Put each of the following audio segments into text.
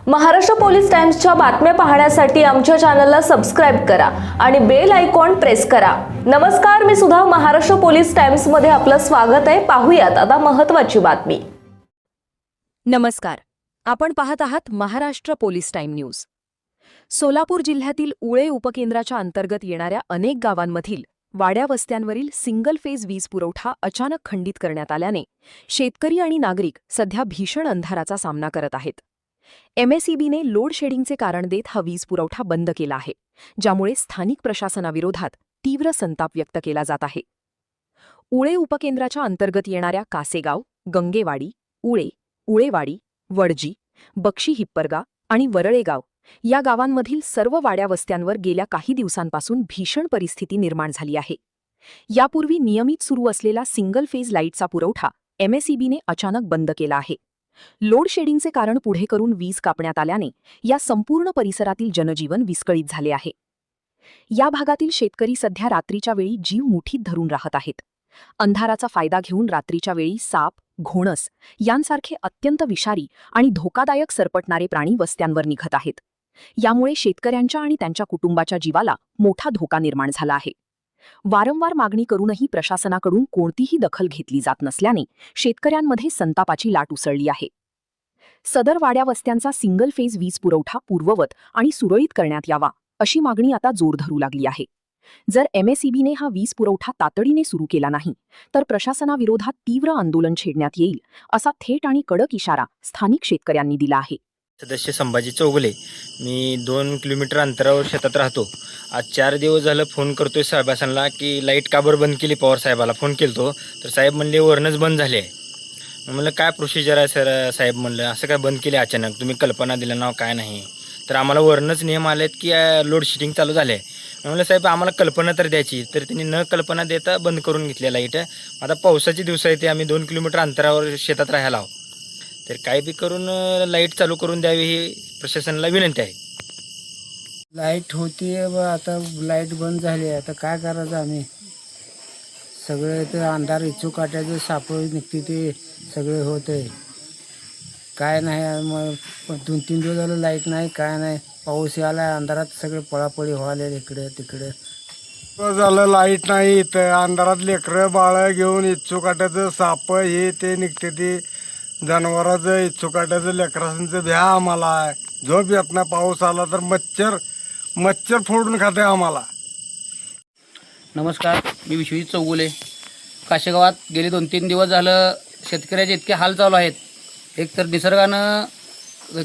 Maharashtra police टाइम्सच्या बातम्या पाहण्यासाठी आमच्या चॅनलला सबस्क्राइब करा आणि बेल आयकॉन प्रेस करा। नमस्कार, मी सुधा, महाराष्ट्र पोलीस टाइम्स मध्ये आपलं स्वागत आहे। पाहूयात आता महत्त्वाची बातमी। नमस्कार, आपण पाहत आहात Maharashtra police time news. Solapur जिल्ह्यातील उळे उपकेंद्राच्या अंतर्गत येणाऱ्या अनेक गावांमधील वाड्या वस्त्यांवरील सिंगल फेज वीज पुरवठा अचानक खंडित करण्यात आल्याने शेतकरी आणि नागरिक सध्या भीषण अंधाराचा सामना करत आहेत। MSEBने लोड शेडिंगचे कारण देत हा वीज पुरवठा बंद केला आहे, ज्यामुळे स्थानिक प्रशासनाविरोधात तीव्र संताप व्यक्त केला जात आहे। उळे उपकेंद्राच्या अंतर्गत येणाऱ्या कासेगाव, गंगेवाडी, उळे, उळेवाडी, वडजी, बक्षी हिप्परगा आणि वरळेगाव या गावांमधील सर्व वाड्या वस्त्यांवर गेल्या काही दिवसांपासून भीषण परिस्थिती निर्माण झाली आहे। यापूर्वी नियमित सुरू असलेला सिंगल फेज लाईटचा पुरवठा MSEBने अचानक बंद केला आहे। लोड शेडिंगचे कारण पुढे करून वीज कापण्यात आल्याने या संपूर्ण परिसरातील जनजीवन विस्कळीत झाले आहे। या भागातील शेतकरी सध्या रात्रीच्या वेळी जीव मुठीत धरून राहत आहेत। अंधाराचा फायदा घेऊन रात्रीच्या वेळी साप, घोणस यांसारखे अत्यंत विषारी आणि धोकादायक सरपटणारे प्राणी वस्त्यांवर निघत आहेत। यामुळे शेतकऱ्यांच्या आणि त्यांच्या कुटुंबाच्या जीवाला मोठा धोका निर्माण झाला आहे। वारंवार मागणी करूनही प्रशासनाकडून कोणतीही दखल घेतली जात नसल्याने शेतकऱ्यांमध्ये संतापाची लाट उसळली आहे। सदर वाड्या वस्त्यांचा सिंगल फेज वीज पुरवठा पूर्ववत आणि सुरळीत करण्यात यावा अशी मागणी आता जोर धरू लागली आहे। जर MSEBने हा वीज पुरवठा तातडीने सुरू केला नाही तर प्रशासनाविरोधात तीव्र आंदोलन छेडण्यात येईल असा थेट आणि कडक इशारा स्थानिक शेतकऱ्यांनी दिला आहे। सदस्य संभाजी चौगुले, मी 2 किलोमीटर अंतरावर शेतात राहतो। आज 4 दिवस झालं फोन करतोय साहेबांना की लाईट का बरं बंद केली। पवार साहेबाला फोन केलतो तर साहेब म्हणले वरणच बंद झाले आहे। म्हणलं काय प्रोसिजर आहे सर साहेब, म्हणलं असं काय बंद केले अचानक, तुम्ही कल्पना दिलं ना काय नाही। तर आम्हाला वरणच नियम आलेत की लोड शेडिंग चालू झाले। म्हणलं साहेब आम्हाला कल्पना तर द्यायची, तर त्यांनी न कल्पना देता बंद करून घेतली लाईट। आता पावसाची दिवस आहे, ते आम्ही 2 किलोमीटर अंतरावर शेतात राहायला आहोत, तर काय बी करून लाईट चालू करून द्यावी ही प्रशासनाला विनंती आहे। लाईट होती आता लाईट बंद झाली, आता काय करायचं आम्ही? सगळे ते अंधार इचू काट्याचे साप निघते ते सगळे होते, काय नाही। मग 2-3 दिवस झालं लाईट नाही, काय नाही। पाऊस आला, अंधारात सगळे पळापळी व्हायला इकडे तिकडे झालं। लाईट नाही, इथं अंधारात लेकरं बाळ घेऊन इच्छू काट्याचं साप हे ते निघते, ते जनावराचं इच्छू काट्याचं लेकरांचं भ्या आम्हाला आहे। झोप येत नाही, पाऊस आला तर मच्छर फोडून खाते आम्हाला। नमस्कार, मी विश्वजित चौगुले। काशेगावात गेले 2-3 दिवस झालं शेतकऱ्याचे इतके हाल चालू आहेत। एक तर निसर्गानं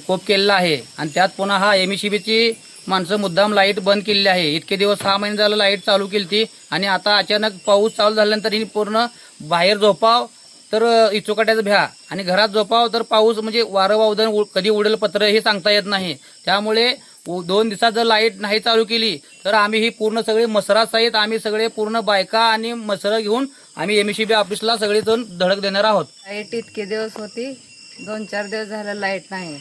कोप केलेला आहे आणि त्यात पुन्हा हा MSEBची माणसं मुद्दाम लाईट बंद केलेली आहे। इतके दिवस 6 महिने झालं लाईट चालू केली ती आणि आता अचानक पाऊस चालू झाल्यानंतर ही पूर्ण बाहेर झोपाव तर इचुकाट्याचं भ्या आणि घरात झोपाव तर पाऊस म्हणजे वारं वावदन कधी उडेल पत्र हे सांगता येत नाही। त्यामुळे 2 दिवसात जर लाईट नाही चालू केली तर आम्ही ही पूर्ण सगळे मसरासहित आम्ही सगळे पूर्ण बायका आणि मसरं घेऊन आम्ही MSEB ऑफिसला सगळेजण धडक देणार आहोत। लाईट इतके दिवस होती, 2-4 दिवस झालं लाईट नाही।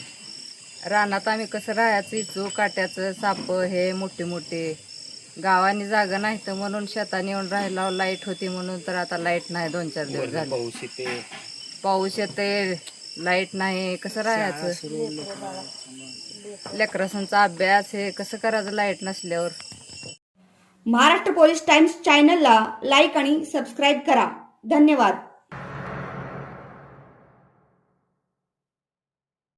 रानात आम्ही कसं राहायचं, इचू काट्याचं साप हे मोठे मोठे, गावानी जागा नाही तर म्हणून शेताने येऊन राहिला लाईट होती म्हणून, तर आता लाईट नाही 2-4 दिवस झाले। पाऊस येते, लाईट नाही, कसं राहायचं? लेकरांचा अभ्यास हे कसं करायचं लाईट नसल्यावर? महाराष्ट्र पोलीस टाइम्स चॅनलला लाईक आणि सबस्क्राईब करा। धन्यवाद।